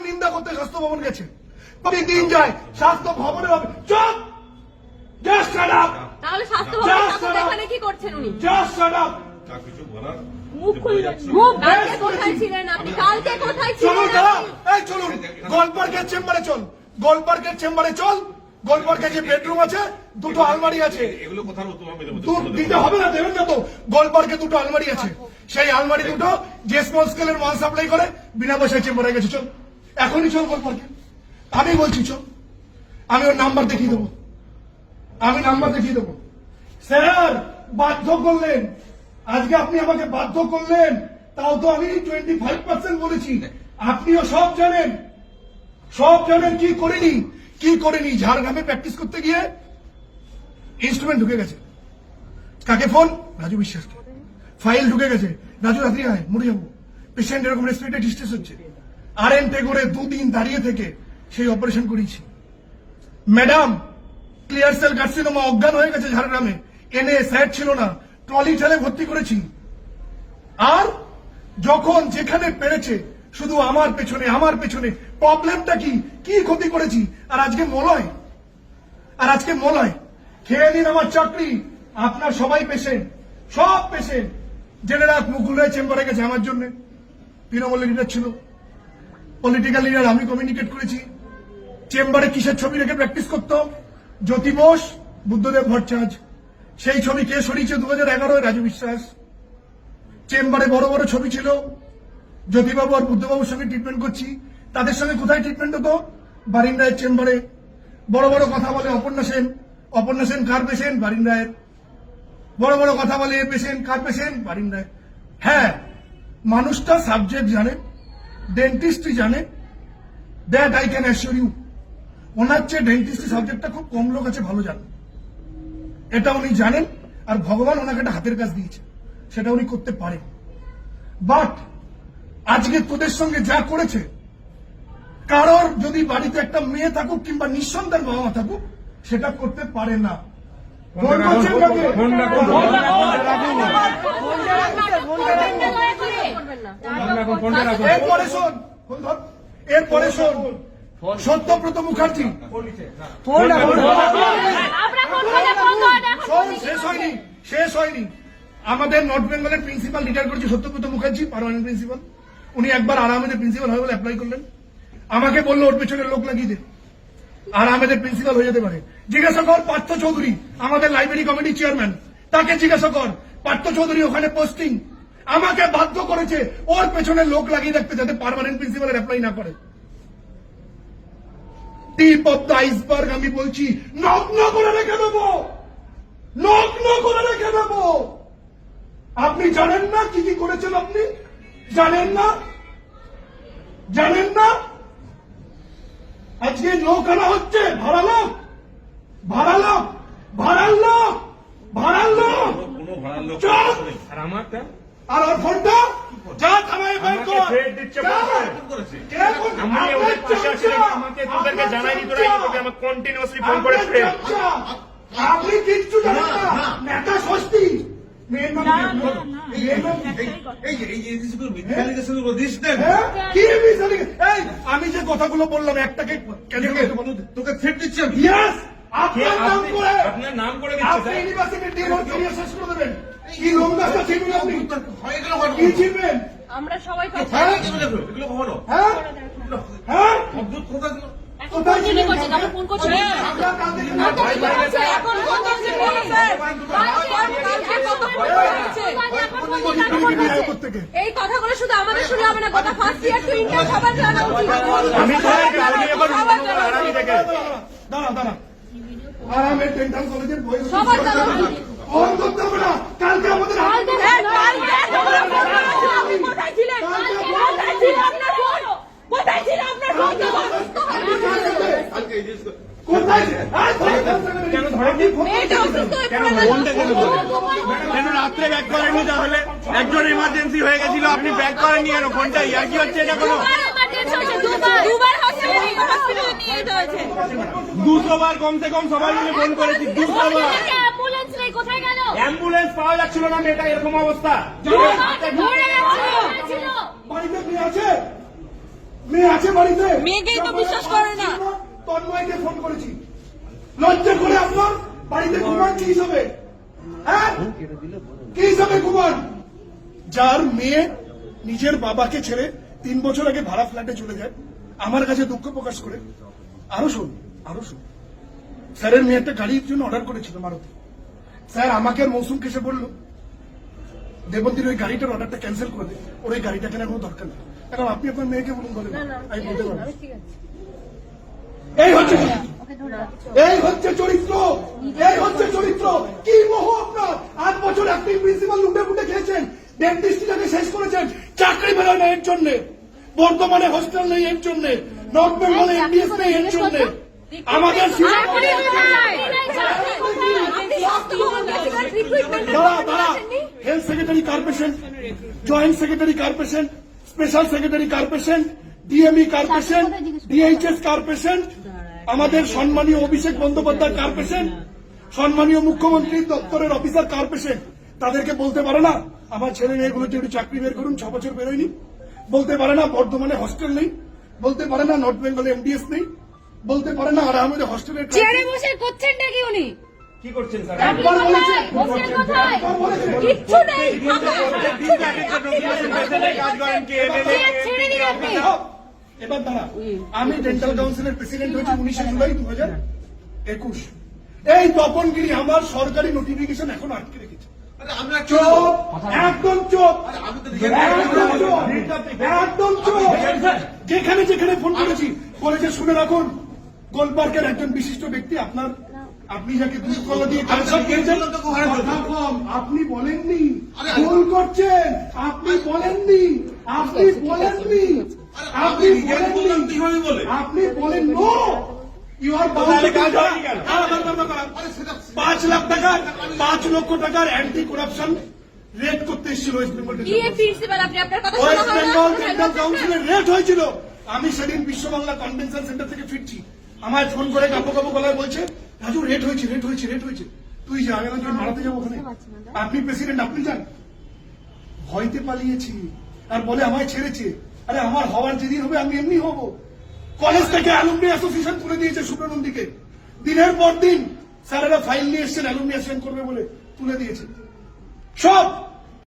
নিন্দা করতে স্বাস্থ্য ভবন গেছে, প্রতিদিন যায় স্বাস্থ্য ভবনের চুপ, জাস্ট শাট আপ। তাহলে স্বাস্থ্য ভবন এখানে কি করছেন উনি? Just shut up. কিছু বলার মুখ খুলবেন। কালকে কোথায় ছিলেন আপনি? কালকে কোথায় ছিলেন আপনি? এই চলুন গোলপার্কের চেম্বারে চল, গোলপার্কের চেম্বারে চল। গোলপার্কে যে বেডরুম আছে, দুটো আলমারি আছে, এগুলো কোথাও দিতে হবে না, দেবেন না তো। গোলপার্কে দুটো আলমারি আছে, সেই আলমারি দুটো যে স্মল স্কেলের মাল সাপ্লাই করে বিনা পয়সায় চেম্বারে গেছে। চল এখনই চল গোলপার্কে, আমি বলছি চল। আমি ওর নাম্বার দেখিয়ে দেবো, আমি নাম্বার দেখিয়ে দেবো। স্যার বাধ্য করলেন, আজকে আপনি আমাকে বাধ্য করলেন, তাও তো আমি 25% বলেছি। আপনিও সব জানেন, সব জানেন কি করিনি, কি করিনি। ঝাড়গ্রামে প্র্যাকটিস করতে গিয়ে ইনস্ট্রুমেন্ট ঢুকে গেছে। কাকে ফোন? রাজু বিশ্বাসকে। ফাইল ঢুকে গেছে, রাজু রাত্রি আয়, মরে যাবো। পেশেন্ট এরকম রেসপিরেটরি ডিস্ট্রেস হচ্ছে। RN টেগোরে 2 দিন দাঁড়িয়ে থেকে সেই অপারেশন করিয়েছি। ম্যাডাম ক্লিয়ার সেল কার্সিনোমা, অজ্ঞান হয়ে গেছে ঝাড়গ্রামে, এনে স্যার ছিল না, ট্রলি ঠেলে ভর্তি করেছি। আর যখন যেখানে পেরেছে শুধু আমার পেছনে, আমার পেছনে। প্রবলেমটা কি, কি ক্ষতি করেছি? আর আজকে মলয়, আর আজকে মলয়। খেয়ে নিন আমার চাকরি। আপনার সবাই পেশেন্ট, সব পেশেন্ট। জেনে রাখ, মুকুল রায় চেম্বারে গেছে আমার জন্য। তৃণমূল লিডার ছিল, পলিটিক্যাল লিডার, আমি কমিউনিকেট করেছি। চেম্বারে কিসের ছবি রেখে প্র্যাকটিস করতো? জ্যোতি বোস, বুদ্ধদেব ভট্টাচার্য। সেই ছবি কে সরিয়েছে? 2011 রাজু বিশ্বাস। চেম্বারে বড় বড় ছবি ছিল, জ্যোতিবাবু আর বুদ্ধবাবুর সঙ্গে ট্রিটমেন্ট করছি। তাদের সঙ্গে কোথায় ট্রিটমেন্ট হতো? বারিন রায়ের চেম্বারে। বড় বড় কথা বলে অপর্ণা সেন, অপর্ণা সেন কার পেশেন্ট? বারিন রায়ের। বড় বড় কথা বলে এর পেশেন্ট, কার পেশেন্ট? বারিন রায়। হ্যাঁ, মানুষটা সাবজেক্ট জানে, ডেন্টিস্টই জানে, that I can assure you. ওনার চেয়ে ডেন্টিস্ট সাবজেক্টটা খুব কম লোক আছে ভালো জানেন, এটা উনি জানেন। আর ভগবান ওনাকে একটা হাতের কাজ দিয়েছে, সেটা উনি করতে পারেন। বাট আজকে তোদের সঙ্গে যা করেছে, কারোর যদি বাড়িতে একটা মেয়ে থাকুক কিংবা নিঃসন্তান বাবা মা থাকুক, সেটা করতে পারে না। এরপরে শোন, এরপরে শোন, সত্যব্রত মুখার্জি। শেষ হয়নি, শেষ হয়নি। আমাদের নর্থ বেঙ্গলের প্রিন্সিপাল রিটায়ার করেছে সত্যব্রত মুখার্জি, পার্মানেন্ট প্রিন্সিপাল। উনি একবার আরামেদের প্রিন্সিপাল হবে বলে অ্যাপ্লাই করলেন। আমাকে বললো ওর পেছনে লোক লাগিয়ে দে, আর আমাদের প্রিন্সিপাল হয়ে যেতে পারে। জিজ্ঞাসা কর পার্থ চৌধুরী, আমাদের লাইব্রেরি কমিটির চেয়ারম্যান, তাকে জিজ্ঞাসা কর। পার্থ চৌধুরী ওখানে পোস্টিং, আমাকে বাধ্য করেছে ওর পেছনে লোক লাগিয়ে রাখতে, যাতে পার্মানেন্ট প্রিন্সিপালের অ্যাপ্লাই না করে। টিপ অফ দ্য আইসবার্গ আমি বলছি, নগ্ন করে রেখে দেবো, নগ্ন করে রেখে দেবো। আপনি জানেন না কি কি করেছেন? আপনি জানেন না, জানেন না। আজকে লোক আনা হচ্ছে, ভাড়া লোক, ভাড়া লোক, ভাড়ার লোক, ভাড়ার লোক। আর আমারটা, আর ওর ফোনটা যা থানায় বের কর। আমাকে জানাইনি, তোরা আমাকে কন্টিনিউয়াসলি ফোন করে আপনি কিচ্ছু জানেন না। নেতা ষষ্ঠী আমি যে কথাগুলো বললাম একটাকে তোকে থ্রেট দিচ্ছি। আপনার নাম করে আপনি ইউনিভার্সিটির ডিন ওর ক্যারিয়ার শেষ করে দেবেন। কি লঙ্গাসটা ছিলেন আপনি? কি ছিলেন? আমরা সবাই এগুলো কখনো হ্যাঁ হ্যাঁ অদ্ভুত কথা ছিল। কোথায় ছিলেন? ফোন করছি এই কথাগুলো শুধু আমাদের শুনে হবে না, কথা ফার্স্ট ইয়ার টু ইন্টার সবার জানা উচিত। দাঁড়া দাঁড়া, আরামের ডেন্টাল কলেজের বই সবার জানা উচিত। ফোন করতে হবে না, কালকে আমাদের কোথায় ছিলেন? কোথায় ছিল আপনার ফোন? কোথায় ছিল আপনার ফোন? কোথায় কেন ধরেনি? কেন রাত্রে ব্যাক করেনি? তাহলে একজন ইমার্জেন্সি হয়ে গেছিল, আপনি ব্যাক করেননি কেন ফোনটা? ইয়ার কি হচ্ছে এটা? কোনো 200 বার কমসে কম সবাই মিলে ফোন করেছি, 200 বার। অ্যাম্বুলেন্স পাওয়া যাচ্ছিল না, মেয়েটা এরকম অবস্থা। বাড়িতে মেয়ে আছে, মেয়ে আছে বাড়িতে? মেয়েকেই তো বিশ্বাস করে না। তন্ময়কে ফোন করেছি, লজ্জা করে আপনার বাড়িতে ঘুমান কি হিসাবে? হ্যাঁ, কি হিসাবে ঘুমান? যার মেয়ে নিজের বাবাকে ছেড়ে 3 বছর আগে ভাড়া ফ্ল্যাটে চলে যায়, আমার কাছে দুঃখ প্রকাশ করে। আরো শুন, স্যারের মেয়ে একটা গাড়ির জন্য অর্ডার করেছিল মারুতি। স্যার আমাকে আর মৌসুমকে এসে বললো, দেবন্তীর ওই গাড়িটার অর্ডারটা ক্যান্সেল করে দে, ওর ওই গাড়িটা কেনার কোনো দরকার নেই। এখন আপনি আপনার মেয়েকে বলুন, বলেন আমি বলতে পারবো। এই হচ্ছে চরিত্র, এই হচ্ছে চরিত্র। কি মোহ আপনার! 8 বছর আপনি প্রিন্সিপাল লুটে ফুটে খেয়েছেন, ডেন্টিস্টটাকে শেষ করেছেন, চাকরি বেরোয় না এর জন্য, বর্তমানে হোস্টেল নেই এর জন্য, নর্থ বেঙ্গলে এমবিএস নেই এর জন্য। আমাদের health secretary কার্পোরেশন, joint secretary কার্পোরেশন, special secretary কার্পোরেশন, DME কার্পোরেশন, DHS কার্পোরেশন, আমাদের সম্মানীয় অভিষেক বন্দ্যোপাধ্যায় কার্পোরেশন, সম্মানীয় মুখ্যমন্ত্রীর দপ্তরের অফিসার কার্পোরেশন, তাদেরকে বলতে পারে না আমার ছেলে মেয়েগুলোর জন্য চাকরি বের করুন, 6 বছর বেরোয়নি? বলতে পারে না বর্ধমানে হস্টেল নেই? বলতে পারে না নর্থ বেঙ্গলে এমডিএস নেই? বলতে পারে না আর আমাদের হস্টেলের চেয়ারে বসে করছেন নাকি উনি? কি করছেন স্যার? একবার বলেছে, বসেন কোথায়? একবার বলেছে। কিচ্ছু নেই। কাজ করেন কে? ছেড়ে দিন আপনি। এবার দাঁড়া, আমি ডেন্টাল কাউন্সিলের প্রেসিডেন্ট হয়েছি 19 জুলাই 2021। এই তপনগিরি আমার সরকারি নোটিফিকেশন এখন আটকে রেখেছে। আরে আমি আর চোপ, একদম চোপ, আরে আমি তো একদম চোপ। যেখানে যেখানে ফোন করেছি বলেছে শুনে রাখুন, গোলপার্কের একজন বিশিষ্ট ব্যক্তি আপনার, আপনি যাকে দুধ কলা দিয়ে ক্যান্সার খেয়েছেন, কথা কম, আপনি বলেননি, ভুল করছেন, আপনি বলেননি, আপনি বলেননি, আপনি বলেননি, আপনি বলেন নো, ইউ আর তাহলে কাজ হয়নি কেন? 5 লাখ টাকা, 5 লক্ষ টাকার অ্যান্টি করাপশন রেড করতে এসেছিল ওয়েস্ট বেঙ্গল। কি প্রিন্সিপাল আপনি আপনার কথা শোনা ওয়েস্ট হয় বেঙ্গল না? ডেন্টাল কাউন্সিলের রেট হয়েছিল। আমি সেদিন বিশ্ব বাংলা কনভেনশন সেন্টার থেকে ফিরছি, আমায় ফোন করে কাপো কাপো গলায় বলছে, রাজু রেট হয়েছে, তুই যা, আমি বলছি মারাতে যাবো ওখানে। আপনি প্রেসিডেন্ট, আপনি যান। ভয়তে পালিয়েছি আর বলে আমায় ছেড়েছে। আরে আমার হওয়ার যেদিন হবে আমি এমনি হব। কলেজ থেকে অ্যালুমনি অ্যাসোসিয়েশন তুলে দিয়েছে সুব্রনন্দীকে, দিনের পর দিন স্যারেরা ফাইল নিয়ে এসছেন অ্যালুমনি অ্যাসোসিয়েশন করবে বলে তুলে দিয়েছে সব।